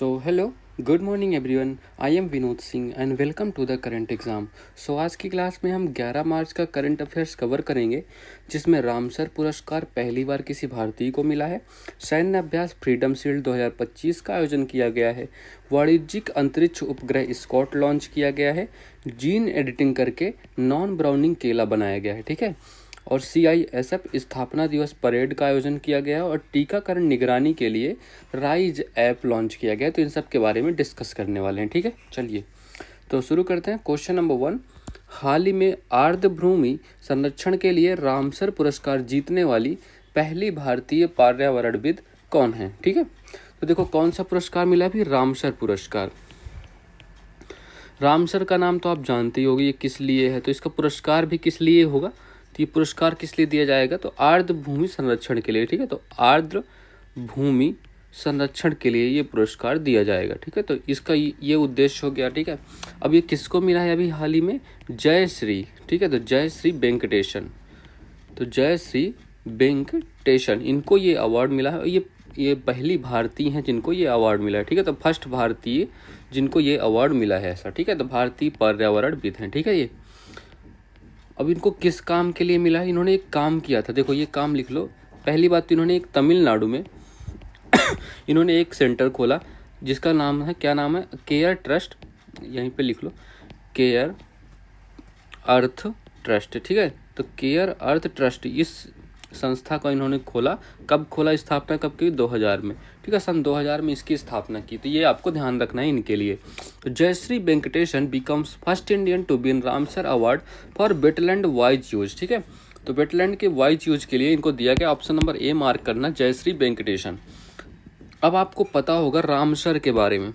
Hello, good morning everyone. I am Vinod Singh and welcome to the current exam. आज की class में हम 11 मार्च का करंट अफेयर्स कवर करेंगे, जिसमें रामसर पुरस्कार पहली बार किसी भारतीय को मिला है। सैन्य अभ्यास फ्रीडम शील्ड 2025 का आयोजन किया गया है। वाणिज्यिक अंतरिक्ष उपग्रह स्कॉट लॉन्च किया गया है। जीन एडिटिंग करके नॉन ब्राउनिंग केला बनाया गया है, ठीक है। और CISF स्थापना दिवस परेड का आयोजन किया गया है और टीकाकरण निगरानी के लिए राइज ऐप लॉन्च किया गया है। तो इन सब के बारे में डिस्कस करने वाले हैं, ठीक है। चलिए तो शुरू करते हैं। क्वेश्चन नंबर 1, हाल ही में आर्द्रभूमि संरक्षण के लिए रामसर पुरस्कार जीतने वाली पहली भारतीय पर्यावरणविद कौन है, ठीक है। तो देखो कौन सा पुरस्कार मिला है अभी, रामसर पुरस्कार। रामसर का नाम तो आप जानते ही होंगे, ये किस लिए है, तो इसका पुरस्कार भी किस लिए होगा। तो ये पुरस्कार किस लिए दिया जाएगा, तो आर्द्र भूमि संरक्षण के लिए, ठीक है। तो आर्द्र भूमि संरक्षण के लिए ये पुरस्कार दिया जाएगा, ठीक है। तो इसका ये उद्देश्य हो गया, ठीक है। अब ये किसको मिला है अभी हाल ही में, जयश्री, ठीक है। तो जयश्री वेंकटेशन, तो जयश्री वेंकटेशन, इनको ये अवार्ड मिला है। ये पहली भारतीय हैं जिनको ये अवार्ड मिला है, ठीक है। तो फर्स्ट भारतीय जिनको ये अवार्ड मिला है ऐसा, ठीक है। तो भारतीय पर्यावरणविद हैं, ठीक है ये। अब इनको किस काम के लिए मिला है, इन्होंने एक काम किया था, देखो ये काम लिख लो। पहली बात तो इन्होंने एक तमिलनाडु में इन्होंने एक सेंटर खोला जिसका नाम है, क्या नाम है, केयर ट्रस्ट, यहीं पे लिख लो, केयर अर्थ ट्रस्ट, ठीक है। तो केयर अर्थ ट्रस्ट, इस संस्था को इन्होंने खोला। कब खोला, स्थापना कब की, 2000 में, ठीक है। सन 2000 में इसकी स्थापना की। तो ये आपको ध्यान रखना है इनके लिए। तो Jayashree Venkatesan becomes first Indian to win Ramsar award for wetland wise use, ठीक है। तो वेटलैंड के वाइज यूज के लिए इनको दिया गया, ऑप्शन नंबर ए मार्क करना, जयश्री वेंकटेशन। अब आपको पता होगा रामसर के बारे में,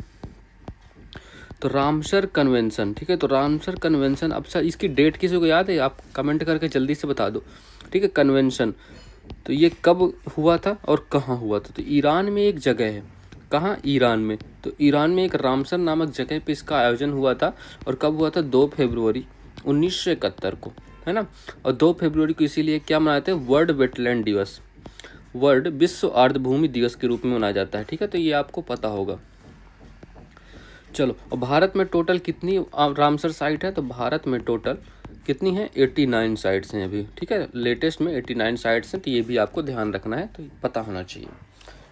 तो रामसर कन्वेंशन, ठीक है। तो रामसर कन्वेंशन, अब सर इसकी डेट किसी को याद है, आप कमेंट करके जल्दी से बता दो, ठीक है। कन्वेंशन, तो ये कब हुआ था और कहाँ हुआ था, तो ईरान में एक जगह है, कहाँ, ईरान में। तो ईरान में एक रामसर नामक जगह पे इसका आयोजन हुआ था। और कब हुआ था, 2 फरवरी 1971 को, है ना। और 2 फरवरी को इसीलिए क्या मनाते हैं, वर्ल्ड वेटलैंड दिवस, वर्ल्ड विश्व आर्द्रभूमि दिवस के रूप में मनाया जाता है, ठीक है। तो ये आपको पता होगा। चलो, और भारत में टोटल कितनी रामसर साइट है, तो भारत में टोटल कितनी है, 89 साइट्स हैं अभी, ठीक है। लेटेस्ट में 89 साइट्स हैं, तो ये भी आपको ध्यान रखना है, तो पता होना चाहिए।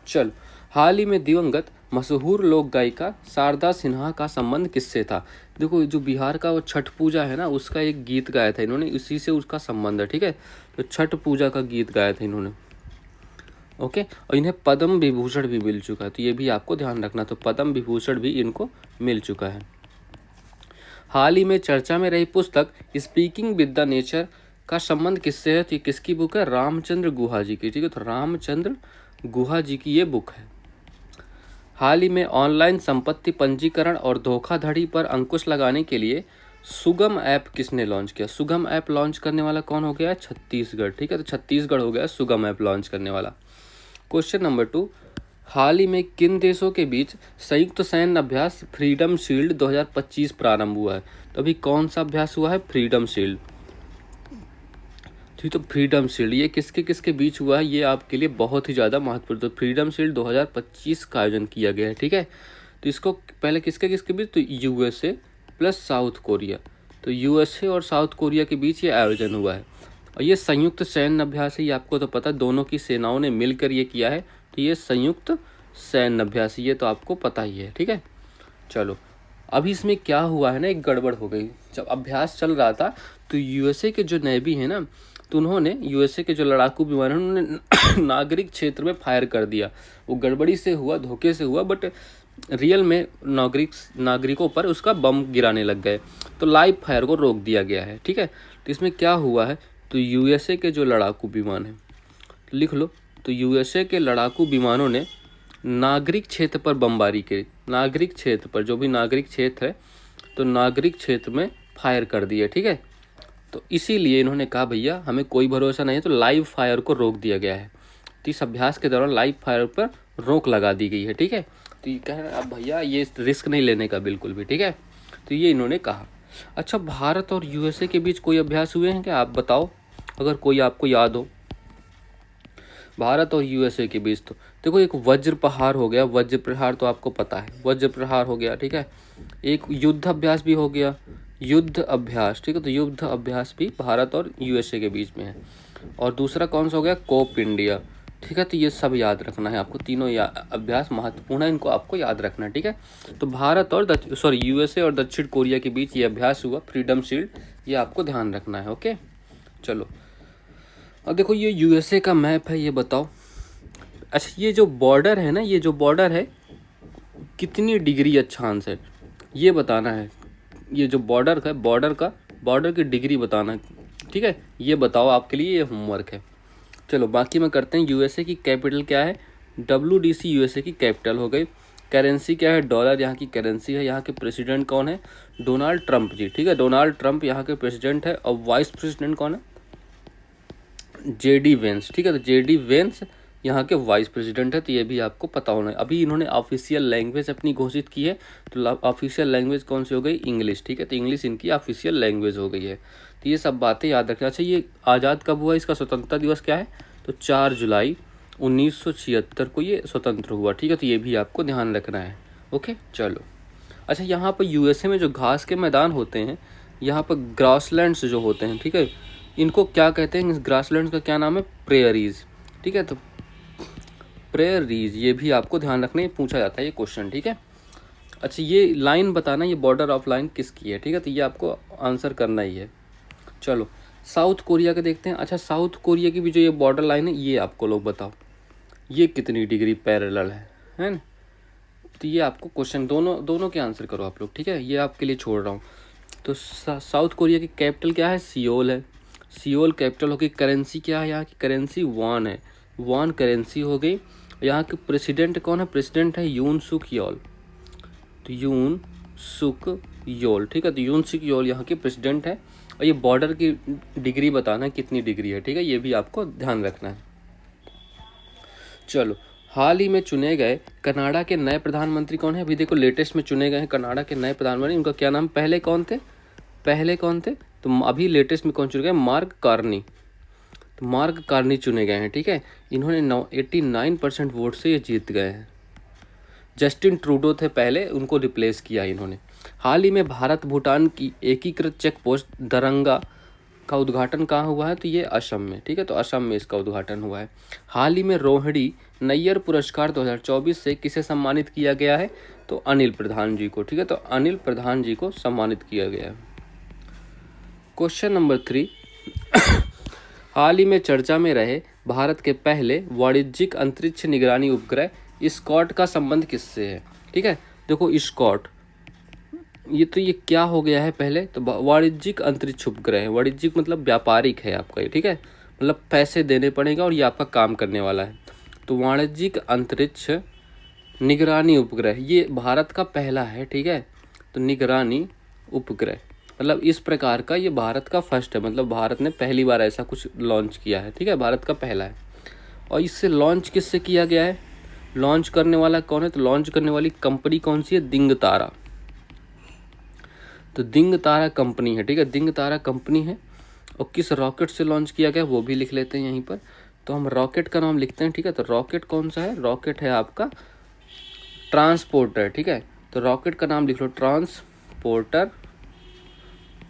चलो, हाल ही में दिवंगत मशहूर लोक गायिका शारदा सिन्हा का संबंध किससे था। देखो जो बिहार का वो छठ पूजा है ना, उसका एक गीत गाया था इन्होंने, इसी से उसका संबंध है, ठीक है। तो छठ पूजा का गीत गाया था इन्होंने, ओके। और इन्हें पद्म विभूषण भी मिल चुका है, तो ये भी आपको ध्यान रखना। तो पद्म विभूषण भी इनको मिल चुका है। हाल ही में चर्चा में रही पुस्तक स्पीकिंग विद द नेचर का संबंध किससे है, तो किसकी बुक है, रामचंद्र गुहा जी की, ठीक है। तो रामचंद्र गुहा जी की ये बुक है। हाल ही में ऑनलाइन संपत्ति पंजीकरण और धोखाधड़ी पर अंकुश लगाने के लिए सुगम ऐप किसने लॉन्च किया। सुगम ऐप लॉन्च करने वाला कौन हो गया, छत्तीसगढ़, ठीक है। तो छत्तीसगढ़ हो गया सुगम ऐप लॉन्च करने वाला। क्वेश्चन नंबर 2, हाल ही में किन देशों के बीच संयुक्त सैन्य अभ्यास फ्रीडम शील्ड 2025 प्रारंभ हुआ है। तो अभी कौन सा अभ्यास हुआ है, फ्रीडम शील्ड, ठीक। तो फ्रीडम शील्ड ये किसके किसके बीच हुआ है, ये आपके लिए बहुत ही ज़्यादा महत्वपूर्ण। तो फ्रीडम शील्ड 2025 का आयोजन किया गया है, ठीक है। तो इसको पहले किसके किसके बीच, तो USA प्लस साउथ कोरिया, तो USA और साउथ कोरिया के बीच ये आयोजन हुआ है। और ये संयुक्त सैन्य अभ्यास है, ये आपको तो पता, दोनों की सेनाओं ने मिलकर ये किया है। तो ये संयुक्त सैन्य अभ्यास, ये तो आपको पता ही है, ठीक है। चलो, अभी इसमें क्या हुआ है ना, एक गड़बड़ हो गई। जब अभ्यास चल रहा था तो USA के जो नेवी है ना, तो उन्होंने USA के जो लड़ाकू विमान है उन्होंने नागरिक क्षेत्र में फायर कर दिया। वो गड़बड़ी से हुआ, धोखे से हुआ, बट रियल में नागरिकों पर उसका बम गिराने लग गए, तो लाइव फायर को रोक दिया गया है, ठीक है। तो इसमें क्या हुआ है, तो USA के जो लड़ाकू विमान है, तो लिख लो, तो USA के लड़ाकू विमानों ने नागरिक क्षेत्र पर बमबारी की, नागरिक क्षेत्र पर, जो भी नागरिक क्षेत्र है, तो नागरिक क्षेत्र में फायर कर दिए, ठीक है। तो इसीलिए इन्होंने कहा भैया हमें कोई भरोसा नहीं है, तो लाइव फायर को रोक दिया गया है। तो इस अभ्यास के दौरान लाइव फायर पर रोक लगा दी गई है, ठीक है। तो ये कह रहे हैं अब भैया ये रिस्क नहीं लेने का बिल्कुल भी, ठीक है। तो ये इन्होंने कहा। अच्छा, भारत और USA के बीच कोई अभ्यास हुए हैं क्या, आप बताओ अगर कोई आपको याद हो। भारत और यूएसए के बीच। तो देखो एक वज्र प्रहार हो गया, वज्र प्रहार तो आपको पता है, वज्र प्रहार हो गया, ठीक है। एक युद्ध अभ्यास भी हो गया, युद्ध अभ्यास, ठीक है। तो युद्ध अभ्यास भी भारत और यूएसए के बीच में है। और दूसरा कौन सा हो गया, कोप इंडिया, ठीक है। तो ये सब याद रखना है आपको, तीनों अभ्यास महत्वपूर्ण है, इनको आपको याद रखना है, ठीक है। तो भारत और यूएसए और दक्षिण कोरिया के बीच ये अभ्यास हुआ, फ्रीडम शील्ड, ये आपको ध्यान रखना है। ओके चलो, अब देखो ये यूएसए का मैप है, ये बताओ। अच्छा ये जो बॉर्डर है ना, ये जो बॉर्डर है कितनी डिग्री अक्षांश है, ये बताना है। ये जो बॉर्डर की डिग्री बताना है, ठीक है। ये बताओ, आपके लिए ये होमवर्क है। चलो बाकी में करते हैं। यूएसए की कैपिटल क्या है, WDC यूएसए की कैपिटल हो गई। करेंसी क्या है, डॉलर यहाँ की करेंसी है। यहाँ के प्रेसिडेंट कौन है, डोनाल्ड ट्रंप जी, ठीक है। डोनाल्ड ट्रंप यहाँ के प्रेसिडेंट है। और वाइस प्रेसिडेंट कौन है, JD वेंस, ठीक है। तो JD वेंस यहाँ के वाइस प्रेसिडेंट है। तो ये भी आपको पता होना है। अभी इन्होंने ऑफिशियल लैंग्वेज अपनी घोषित की है, तो ऑफिशियल लैंग्वेज कौन सी हो गई, इंग्लिश, ठीक है। तो इंग्लिश इनकी ऑफिशियल लैंग्वेज हो गई है। तो ये सब बातें याद रखना। अच्छा ये आज़ाद कब हुआ, इसका स्वतंत्रता दिवस क्या है, तो 4 जुलाई 1976 को ये स्वतंत्र हुआ, ठीक है। तो ये भी आपको ध्यान रखना है। ओके चलो, अच्छा यहाँ पर यूएसए में जो घास के मैदान होते हैं, यहाँ पर ग्रासलैंड्स जो होते हैं, ठीक है, इनको क्या कहते हैं, इस ग्रासलैंड्स का क्या नाम है, प्रेयरीज, ठीक है। तो प्रेयरीज ये भी आपको ध्यान रखना है, पूछा जाता है ये क्वेश्चन, ठीक है। अच्छा ये लाइन बताना, ये बॉर्डर ऑफ लाइन किसकी है, ठीक है। तो ये आपको आंसर करना ही है। चलो साउथ कोरिया के देखते हैं। अच्छा साउथ कोरिया की भी जो ये बॉर्डर लाइन है, ये आपको लोग बताओ ये कितनी डिग्री पैरेलल है ना। तो ये आपको क्वेश्चन दोनों के आंसर करो आप लोग, ठीक है। ये आपके लिए छोड़ रहा हूँ। तो साउथ कोरिया की कैपिटल क्या है, सियोल है। सियोल कैपिटल हो गई। करेंसी क्या है, यहाँ की करेंसी वॉन है, वॉन करेंसी हो गई। यहाँ के प्रेसिडेंट कौन है, प्रेसिडेंट है यून सुक योल, तो यून सुक योल, ठीक है। तो यून सुक योल यहाँ के प्रेसिडेंट है। और ये बॉर्डर की डिग्री बताना है कितनी डिग्री है, ठीक है। ये भी आपको ध्यान रखना है। चलो हाल ही में चुने गए कनाडा के नए प्रधानमंत्री कौन है, अभी देखो लेटेस्ट में चुने गए हैं कनाडा के नए प्रधानमंत्री, उनका क्या नाम, पहले कौन थे, तो अभी लेटेस्ट में कौन चुने गए, मार्क कार्नी। तो मार्क कार्नी चुने गए हैं, ठीक है। इन्होंने 89% वोट से ये जीत गए हैं। जस्टिन ट्रूडो थे पहले, उनको रिप्लेस किया इन्होंने। हाल ही में भारत भूटान की एकीकृत चेक पोस्ट दरंगा का उद्घाटन कहाँ हुआ है, तो ये असम में, ठीक है। तो असम में इसका उद्घाटन हुआ है। हाल ही में रोहिणी नैयर पुरस्कार 2024 से किसे सम्मानित किया गया है, तो अनिल प्रधान जी को, ठीक है। तो अनिल प्रधान जी को सम्मानित किया गया है। क्वेश्चन नंबर 3 हाल ही में चर्चा में रहे भारत के पहले वाणिज्यिक अंतरिक्ष निगरानी उपग्रह स्कॉट का संबंध किससे है, ठीक है। देखो स्कॉट ये क्या हो गया है, पहले तो वाणिज्यिक अंतरिक्ष उपग्रह है। वाणिज्यिक मतलब व्यापारिक है आपका ये, ठीक है, मतलब पैसे देने पड़ेगा और ये आपका काम करने वाला है। तो वाणिज्यिक अंतरिक्ष निगरानी उपग्रह ये भारत का पहला है, ठीक है। तो निगरानी उपग्रह मतलब इस प्रकार का ये भारत का फर्स्ट है, मतलब भारत ने पहली बार ऐसा कुछ लॉन्च किया है, ठीक है, भारत का पहला है। और इससे लॉन्च किससे किया गया है, लॉन्च करने वाला कौन है, तो लॉन्च करने वाली कंपनी कौन सी है, दिंग तारा। तो दिंग तारा कंपनी है, ठीक है, दिंग तारा कंपनी है। और किस रॉकेट से लॉन्च किया गया वो भी लिख लेते हैं यहीं पर। तो हम रॉकेट का नाम लिखते हैं, ठीक है। तो रॉकेट कौन सा है, रॉकेट है आपका ट्रांसपोर्टर, ठीक है। तो रॉकेट का नाम लिख लो, ट्रांसपोर्टर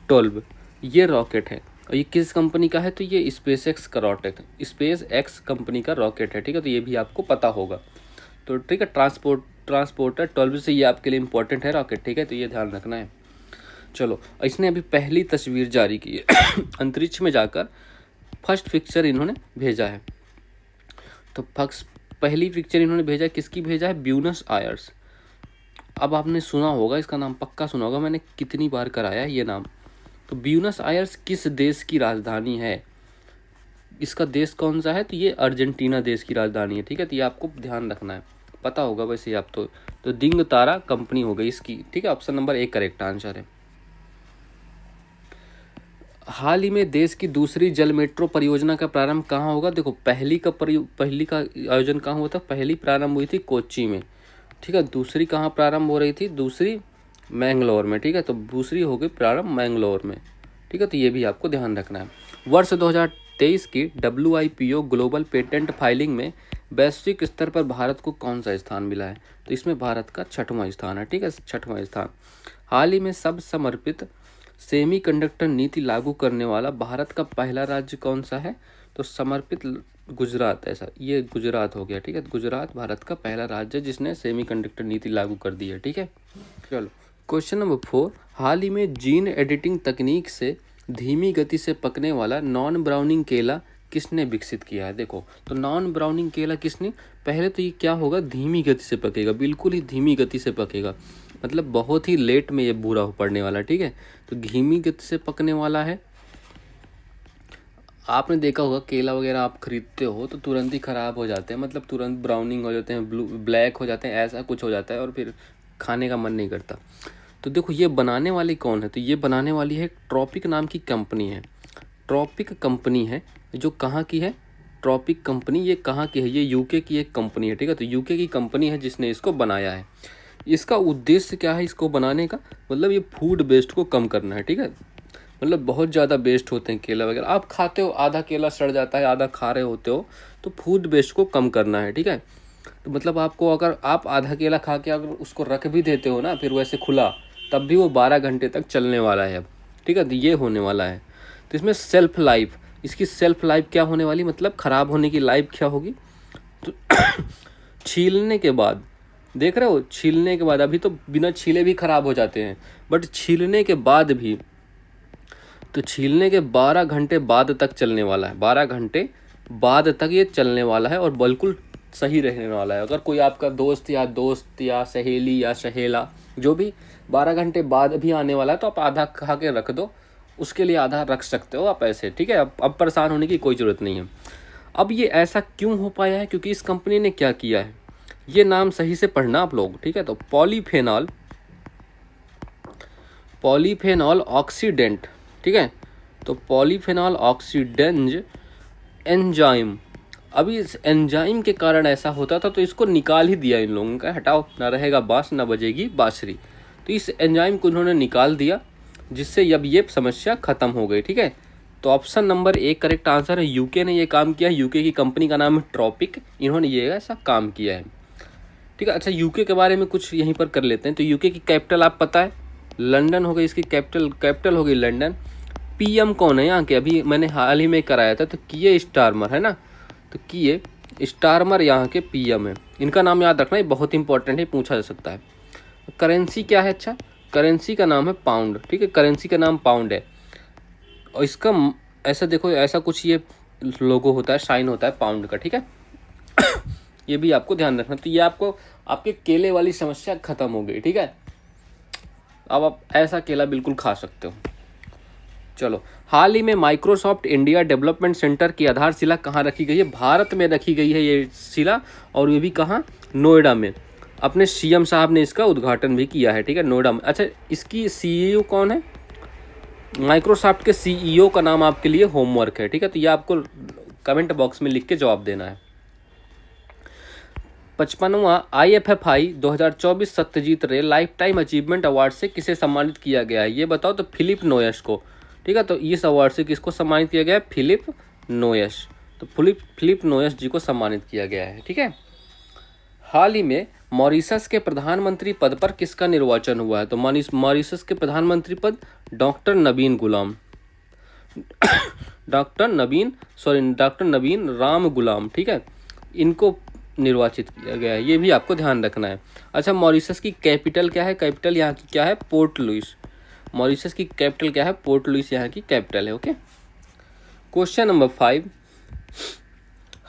12, ये रॉकेट है। और ये किस कंपनी का है, तो ये स्पेस एक्स का रॉकेट, स्पेस एक्स कंपनी का रॉकेट है, ठीक है। तो ये भी आपको पता होगा। तो ठीक है, ट्रांसपोर्टर 12 से ये आपके लिए इंपॉर्टेंट है रॉकेट, ठीक है। तो ये ध्यान रखना है। चलो इसने अभी पहली तस्वीर जारी की है अंतरिक्ष में जाकर फर्स्ट पिक्चर इन्होंने भेजा है। तो पहली पिक्चर इन्होंने भेजा, किसकी भेजा है, ब्यूनस आयर्स। अब आपने सुना होगा इसका नाम, पक्का सुना होगा, मैंने कितनी बार कराया है ये नाम। तो ब्यूनस आयर्स किस देश की राजधानी है, इसका देश कौन सा है, तो ये अर्जेंटीना देश की राजधानी है, ठीक है। तो ये आपको ध्यान रखना है, पता होगा वैसे आप तो दिंग तारा कंपनी हो गई इसकी, ठीक है। ऑप्शन नंबर 1 करेक्ट आंसर है। हाल ही में देश की दूसरी जल मेट्रो परियोजना का प्रारंभ कहाँ होगा, देखो पहली का आयोजन कहाँ हुआ था, पहली प्रारंभ हुई थी कोच्चि में, ठीक है। दूसरी कहाँ प्रारंभ हो रही थी, दूसरी मैंगलोर में, ठीक है। तो दूसरी हो गई प्रारंभ मैंगलोर में, ठीक है। तो ये भी आपको ध्यान रखना है। वर्ष 2023 की WIPO ग्लोबल पेटेंट फाइलिंग में वैश्विक स्तर पर भारत को कौन सा स्थान मिला है? तो इसमें भारत का 6वां स्थान है, ठीक है, 6वां स्थान। हाल ही में सब समर्पित सेमीकंडक्टर नीति लागू करने वाला भारत का पहला राज्य कौन सा है? तो समर्पित गुजरात, ऐसा ये गुजरात हो गया, ठीक है। गुजरात भारत का पहला राज्य जिसने सेमीकंडक्टर नीति लागू कर दी है, ठीक है। चलो क्वेश्चन नंबर 4, हाल ही में जीन एडिटिंग तकनीक से धीमी गति से पकने वाला नॉन ब्राउनिंग केला किसने विकसित किया है? देखो, तो नॉन ब्राउनिंग केला किसने, पहले तो ये क्या होगा, धीमी गति से पकेगा, बिल्कुल ही धीमी गति से पकेगा, मतलब बहुत ही लेट में ये बुरा हो पड़ने वाला, ठीक है। तो धीमी गति से पकने वाला है। आपने देखा होगा केला वगैरह आप खरीदते हो तो तुरंत ही ख़राब हो जाते हैं, मतलब तुरंत ब्राउनिंग हो जाते हैं, ब्लैक हो जाते हैं, ऐसा कुछ हो जाता है और फिर खाने का मन नहीं करता। तो देखो ये बनाने वाली कौन है? तो ये बनाने वाली है ट्रॉपिक नाम की कंपनी है। ट्रॉपिक कंपनी है जो कहाँ की है? ट्रॉपिक कंपनी ये कहाँ की है? ये यूके की एक कंपनी है, ठीक है। तो यूके की कंपनी है जिसने इसको बनाया है। इसका उद्देश्य क्या है इसको बनाने का? मतलब ये फूड वेस्ट को कम करना है, ठीक है। मतलब बहुत ज़्यादा वेस्ट होते हैं केला वगैरह, आप खाते हो, आधा केला सड़ जाता है, आधा खा रहे होते हो, तो फूड वेस्ट को कम करना है, ठीक है। तो मतलब आपको अगर आप आधा केला खा के अगर उसको रख भी देते हो ना फिर वैसे खुला, तब भी वो 12 घंटे तक चलने वाला है अब, ठीक है। तो ये होने वाला है। तो इसमें सेल्फ लाइफ, इसकी सेल्फ लाइफ क्या होने वाली, मतलब ख़राब होने की लाइफ क्या होगी? तो छीलने के बाद, देख रहे हो, छीलने के बाद, अभी तो बिना छीले भी ख़राब हो जाते हैं, बट छीलने के बाद भी, तो छीलने के 12 घंटे बाद तक चलने वाला है, 12 घंटे बाद तक ये चलने वाला है और बिल्कुल सही रहने वाला है। अगर कोई आपका दोस्त या सहेली या सहेला जो भी 12 घंटे बाद भी आने वाला है तो आप आधा खा के रख दो, उसके लिए आधा रख सकते हो आप ऐसे, ठीक है। अब परेशान होने की कोई ज़रूरत नहीं है। अब ये ऐसा क्यों हो पाया है? क्योंकि इस कंपनी ने क्या किया है, ये नाम सही से पढ़ना आप लोग, ठीक है। तो पॉलीफेनॉल ऑक्सीडेंट, ठीक है। तो पॉलीफेनॉल ऑक्सीडेंज एंजाइम, अभी इस एंजाइम के कारण ऐसा होता था तो इसको निकाल ही दिया इन लोगों का, हटाओ, ना रहेगा बाँस ना बजेगी बाँसुरी। तो इस एंजाइम को उन्होंने निकाल दिया जिससे अब ये समस्या ख़त्म हो गई, ठीक है। तो ऑप्शन नंबर 1 करेक्ट आंसर है। यूके ने ये काम किया है, यूके की कंपनी का नाम है ट्रॉपिक, इन्होंने ये ऐसा काम किया है, ठीक है। अच्छा, यूके के बारे में कुछ यहीं पर कर लेते हैं। तो यूके की कैपिटल आप पता है, लंदन हो गई, इसकी कैपिटल हो गई लंदन। पीएम कौन है यहाँ के? अभी मैंने हाल ही में कराया था, तो किए स्टारमर है ना, तो किए स्टारमर यहाँ के पीएम है। इनका नाम याद रखना, ये बहुत इंपॉर्टेंट है, पूछा जा सकता है। करेंसी क्या है? अच्छा, करेंसी का नाम है पाउंड, ठीक है, करेंसी का नाम पाउंड है। और इसका ऐसा देखो, ऐसा कुछ ये लोगो होता है, साइन होता है पाउंड का, ठीक है। ये भी आपको ध्यान रखना। तो ये आपको आपके केले वाली समस्या खत्म हो गई, ठीक है। अब आप ऐसा केला बिल्कुल खा सकते हो। चलो, हाल ही में माइक्रोसॉफ्ट इंडिया डेवलपमेंट सेंटर की आधारशिला कहाँ रखी गई है? भारत में रखी गई है ये शिला, और ये भी कहाँ? नोएडा में। अपने सीएम साहब ने इसका उद्घाटन भी किया है, ठीक है, नोएडा में। अच्छा, इसकी सीईओ कौन है? माइक्रोसॉफ्ट के सीईओ का नाम आपके लिए होमवर्क है, ठीक है। तो ये आपको कमेंट बॉक्स में लिख के जवाब देना है। 55वां IFFI 2024 सत्यजीत रे लाइफ टाइम अचीवमेंट अवार्ड से किसे सम्मानित किया गया है? ये बताओ। तो फिलिप नोयस को, ठीक है। तो इस अवार्ड से किसको सम्मानित किया गया है? Philip Noyce. तो फिलिप नोयस जी को सम्मानित किया गया है, ठीक है। हाल ही में मॉरिशस के प्रधानमंत्री पद पर किसका निर्वाचन हुआ है? तो मॉरिशस के प्रधानमंत्री पद डॉक्टर नवीन राम गुलाम, ठीक है, इनको निर्वाचित किया गया है। ये भी आपको ध्यान रखना है। अच्छा, मॉरिशस की कैपिटल क्या है? कैपिटल यहाँ की क्या है? Port Louis. मॉरिशस की कैपिटल क्या है? पोर्ट लुइस यहाँ की कैपिटल है, ओके। क्वेश्चन नंबर 5,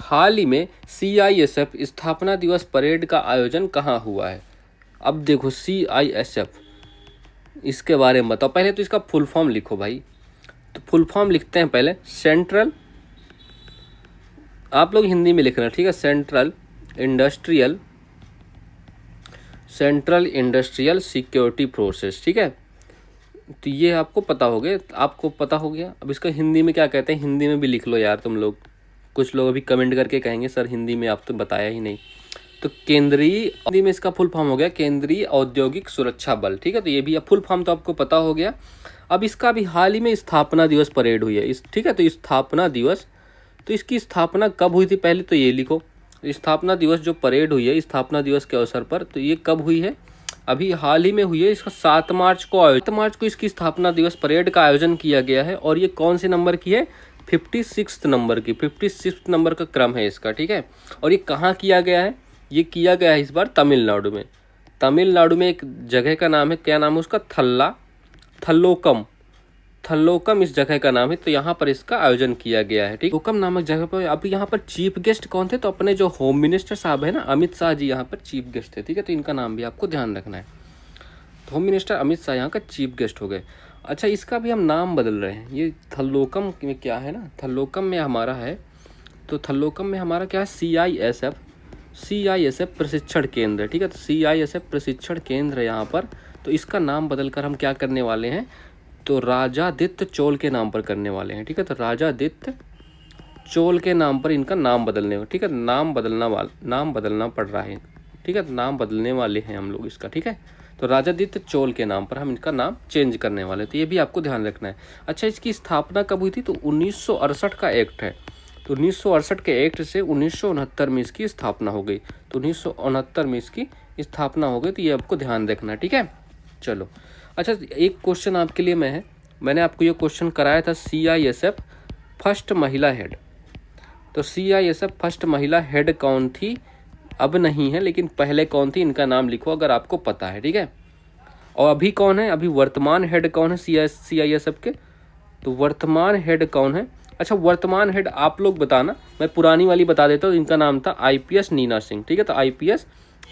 हाल ही में CISF स्थापना दिवस परेड का आयोजन कहाँ हुआ है? अब देखो, CISF, इसके बारे में बताओ। पहले तो इसका फुल फॉर्म लिखो भाई। तो फुल फॉर्म लिखते हैं पहले, सेंट्रल, आप लोग हिंदी में लिखना, ठीक है, सेंट्रल इंडस्ट्रियल सिक्योरिटी फोर्सेस, ठीक है। तो ये आपको पता हो गया। अब इसका हिंदी में क्या कहते हैं? हिंदी में भी लिख लो यार तुम लोग। कुछ लोग अभी कमेंट करके कहेंगे सर हिंदी में आप तो बताया ही नहीं। तो हिंदी में इसका फुल फॉर्म हो गया केंद्रीय औद्योगिक सुरक्षा बल, ठीक है। तो ये भी फुल फॉर्म तो आपको पता हो गया। अब इसका भी हाल ही में स्थापना दिवस परेड हुई है, ठीक है। तो स्थापना दिवस तो इसकी स्थापना कब हुई थी पहले तो ये लिखो। स्थापना दिवस जो परेड हुई है स्थापना दिवस के अवसर पर, तो ये कब हुई है, अभी हाल ही में हुई है। इसका 7 मार्च को इसकी स्थापना दिवस परेड का आयोजन किया गया है। और ये कौन से नंबर की है, 56 नंबर की, 56 नंबर का क्रम है इसका, ठीक है। और ये कहाँ किया गया है, ये किया गया है इस बार तमिलनाडु में। तमिलनाडु में एक जगह का नाम है, क्या नाम है उसका, थल्लोकम इस जगह का नाम है। तो यहाँ पर इसका आयोजन किया गया है, ठीक। थल्लोकम नामक जगह पर अब यहाँ पर चीफ गेस्ट कौन थे, तो अपने जो होम मिनिस्टर साहब है ना, अमित शाह जी यहाँ पर चीफ गेस्ट थे, ठीक है। तो इनका नाम भी आपको ध्यान रखना है। तो होम मिनिस्टर अमित शाह यहाँ का चीफ गेस्ट हो गए। अच्छा, इसका भी हम नाम बदल रहे हैं। ये थल्लोकम में क्या है ना, थल्लोकम में हमारा है, तो थल्लोकम में हमारा क्या है, CISF प्रशिक्षण केंद्र, ठीक है। तो CISF प्रशिक्षण केंद्र यहाँ पर, तो इसका नाम बदलकर हम क्या करने वाले हैं, तो राजादित्य चोल के नाम पर करने वाले हैं, ठीक है। तो राजादित्य चोल के नाम पर इनका नाम बदलने, ठीक है। नाम बदलना पड़ रहा है, ठीक है। नाम बदलने वाले हैं हम लोग इसका, ठीक है। तो राजादित्य चोल के नाम पर हम इनका नाम चेंज करने वाले, तो ये भी आपको ध्यान रखना है। अच्छा, इसकी स्थापना कब हुई थी, तो 1968 का एक्ट है। तो 1968 के एक्ट से 1969 में इसकी स्थापना हो गई। तो 1969 में इसकी स्थापना हो गई, तो ये आपको ध्यान रखना है, ठीक है। चलो, अच्छा, एक क्वेश्चन आपके लिए मैंने आपको ये क्वेश्चन कराया था, CISF फर्स्ट महिला हेड। तो CISF फर्स्ट महिला हेड कौन थी, अब नहीं है, लेकिन पहले कौन थी, इनका नाम लिखो अगर आपको पता है, ठीक है। और अभी कौन है, अभी वर्तमान हेड कौन है CISF के, तो वर्तमान हेड कौन है। अच्छा, वर्तमान हेड आप लोग बताना, मैं पुरानी वाली बता देता हूँ। इनका नाम था IPS नीना सिंह, ठीक है। तो IPS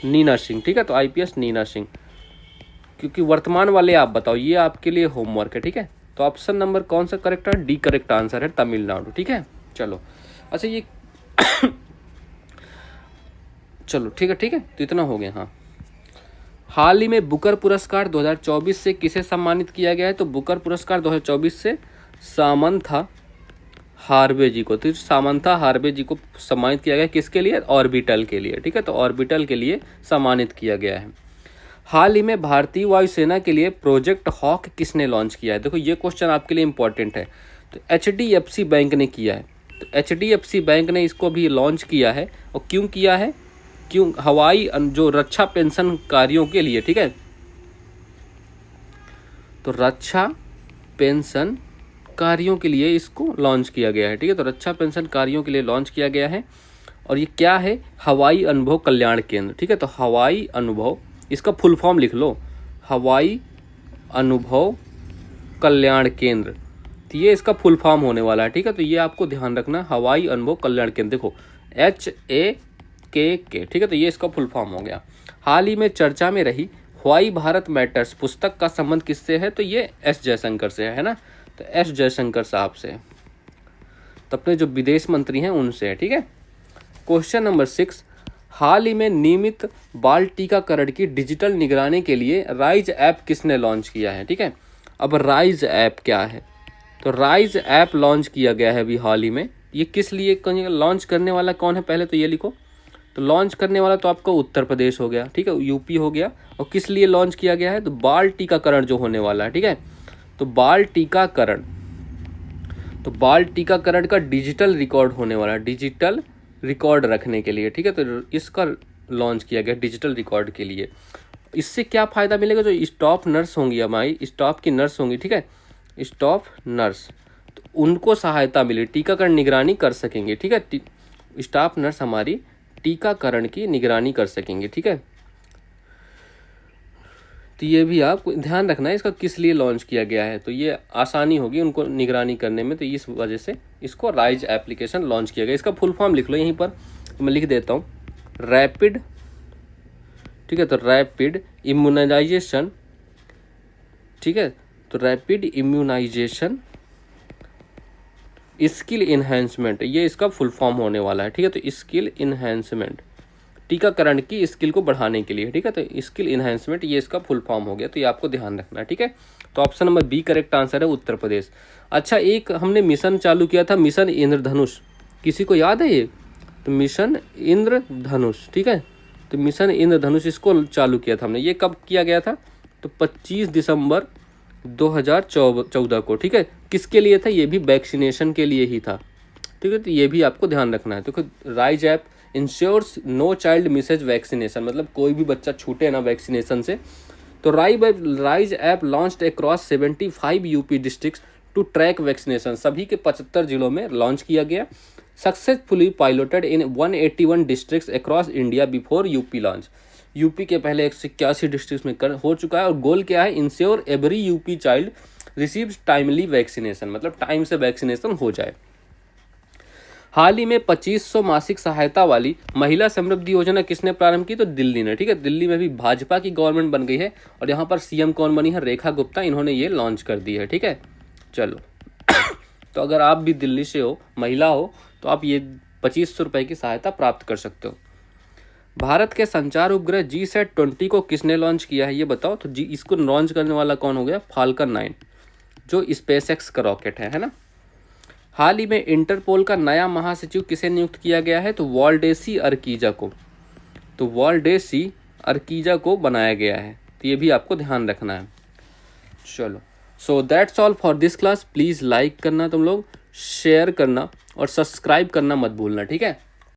नीना सिंह, ठीक है। तो IPS नीना सिंह, क्योंकि वर्तमान वाले आप बताओ, ये आपके लिए होमवर्क है, ठीक है। तो ऑप्शन नंबर कौन सा करेक्ट है, डी करेक्ट आंसर है, तमिलनाडु, ठीक है। चलो, अच्छा ये चलो ठीक है, तो इतना हो गया। हाँ, हाल ही में बुकर पुरस्कार 2024 से किसे सम्मानित किया गया है, तो बुकर पुरस्कार 2024 से सामंथा हार्वे जी को, तो सामंथा हार्वे जी को सम्मानित किया गया, किसके लिए, ऑर्बिटल के लिए, ठीक है। तो ऑर्बिटल के लिए सम्मानित किया गया है। हाल ही में भारतीय वायुसेना के लिए प्रोजेक्ट हॉक किसने लॉन्च किया है, देखो ये क्वेश्चन आपके लिए इंपॉर्टेंट है। तो HDFC बैंक ने किया है। तो HDFC बैंक ने इसको भी लॉन्च किया है। और क्यों किया है, क्यों, हवाई जो रक्षा पेंशन कार्यों के लिए, ठीक है। तो रक्षा पेंशन कार्यों के लिए इसको लॉन्च किया गया है, ठीक है। तो रक्षा पेंशन कार्यों के लिए लॉन्च किया गया है। और ये क्या है, हवाई अनुभव कल्याण केंद्र, ठीक है। तो हवाई अनुभव, इसका फुल फॉर्म लिख लो, हवाई अनुभव कल्याण केंद्र, तो ये इसका फुल फॉर्म होने वाला है, ठीक है। तो ये आपको ध्यान रखना, हवाई अनुभव कल्याण केंद्र, देखो HAKK, ठीक है। तो ये इसका फुल फॉर्म हो गया। हाल ही में चर्चा में रही व्हाई भारत मैटर्स पुस्तक का संबंध किससे है, तो ये S जयशंकर से है ना। तो S जयशंकर साहब से, तो अपने जो विदेश मंत्री हैं उनसे है, ठीक है। क्वेश्चन नंबर 6, हाल ही में नियमित बाल टीकाकरण की डिजिटल निगरानी के लिए राइज ऐप किसने लॉन्च किया है, ठीक है। अब राइज ऐप क्या है, तो राइज ऐप लॉन्च किया गया है अभी हाल ही में। ये किस लिए लॉन्च करने वाला कौन है, पहले तो ये लिखो। तो लॉन्च करने वाला तो आपका उत्तर प्रदेश हो गया, ठीक है, UP हो गया। और किस लिए लॉन्च किया गया है, तो बाल टीकाकरण जो होने वाला है, ठीक है। तो बाल टीकाकरण का डिजिटल रिकॉर्ड होने वाला है, डिजिटल रिकॉर्ड रखने के लिए, ठीक है। तो इसका लॉन्च किया गया डिजिटल रिकॉर्ड के लिए। इससे क्या फ़ायदा मिलेगा, जो स्टाफ नर्स होंगी, हमारी स्टाफ की नर्स होंगी, ठीक है, स्टाफ नर्स, तो उनको सहायता मिले, टीकाकरण निगरानी कर सकेंगे, ठीक है। स्टाफ नर्स हमारी टीकाकरण की निगरानी कर सकेंगे, ठीक है। तो ये भी आप ध्यान रखना है, इसका किस लिए लॉन्च किया गया है, तो ये आसानी होगी उनको निगरानी करने में। तो इस वजह से इसको राइज एप्लीकेशन लॉन्च किया गया। इसका फुल फॉर्म लिख लो यहीं पर, तो मैं लिख देता हूँ, रैपिड, ठीक है। तो रैपिड इम्यूनाइजेशन, ठीक है। तो रैपिड इम्यूनाइजेशन स्किल इन्हेंसमेंट, ये इसका फुल फॉर्म होने वाला है, ठीक है। तो स्किल इन्हेंसमेंट, टीकाकरण की स्किल को बढ़ाने के लिए, ठीक है। तो स्किल इन्हेंसमेंट, ये इसका फुल फॉर्म हो गया। तो ये आपको ध्यान रखना है, ठीक है। तो option number B correct answer है, उत्तर प्रदेश। अच्छा, एक हमने मिशन चालू किया था, मिशन इंद्रधनुष, किसी को याद है ये, तो मिशन इंद्रधनुष, ठीक है। तो मिशन इंद्रधनुष इसको चालू किया था हमने, ये कब किया गया था, तो 25 दिसंबर 2014 को, ठीक है। किसके लिए था, ये भी वैक्सीनेशन के लिए ही था। ठीक है। तो ये भी आपको ध्यान रखना है। तो rise app ensures no child misses vaccination, मतलब कोई भी बच्चा छूटे ना वैक्सीनेशन से। तो rise app launched across 75 UP districts to track vaccination, सभी के 75 जिलों में लॉन्च किया गया। Successfully piloted in 181 districts across India before UP launch, UP के पहले 181 डिस्ट्रिक्ट्स में हो चुका है। और गोल क्या है, ensure every UP child receives timely vaccination, मतलब टाइम से वैक्सीनेशन हो जाए। हाल ही में 2500 मासिक सहायता वाली महिला समृद्धि योजना किसने प्रारंभ की, तो दिल्ली ने, ठीक है। दिल्ली में भी भाजपा की गवर्नमेंट बन गई है और यहाँ पर सीएम कौन बनी है, रेखा गुप्ता, इन्होंने ये लॉन्च कर दी है, ठीक है। चलो तो अगर आप भी दिल्ली से हो, महिला हो, तो आप ये 2500 रुपये की सहायता प्राप्त कर सकते हो। भारत के संचार उपग्रह GSAT-20 को किसने लॉन्च किया है, ये बताओ। तो इसको लॉन्च करने वाला कौन हो गया, फाल्कन 9, जो स्पेसएक्स का रॉकेट है ना। हाल ही में इंटरपोल का नया महासचिव किसे नियुक्त किया गया है, तो वॉल्डेसी अर्कीजा को, तो वॉल्डेसी अर्कीजा को बनाया गया है। तो ये भी आपको ध्यान रखना है। चलो, so that's all for this class. Please like करना तुम लोग, शेयर करना और सब्सक्राइब करना मत भूलना, ठीक है।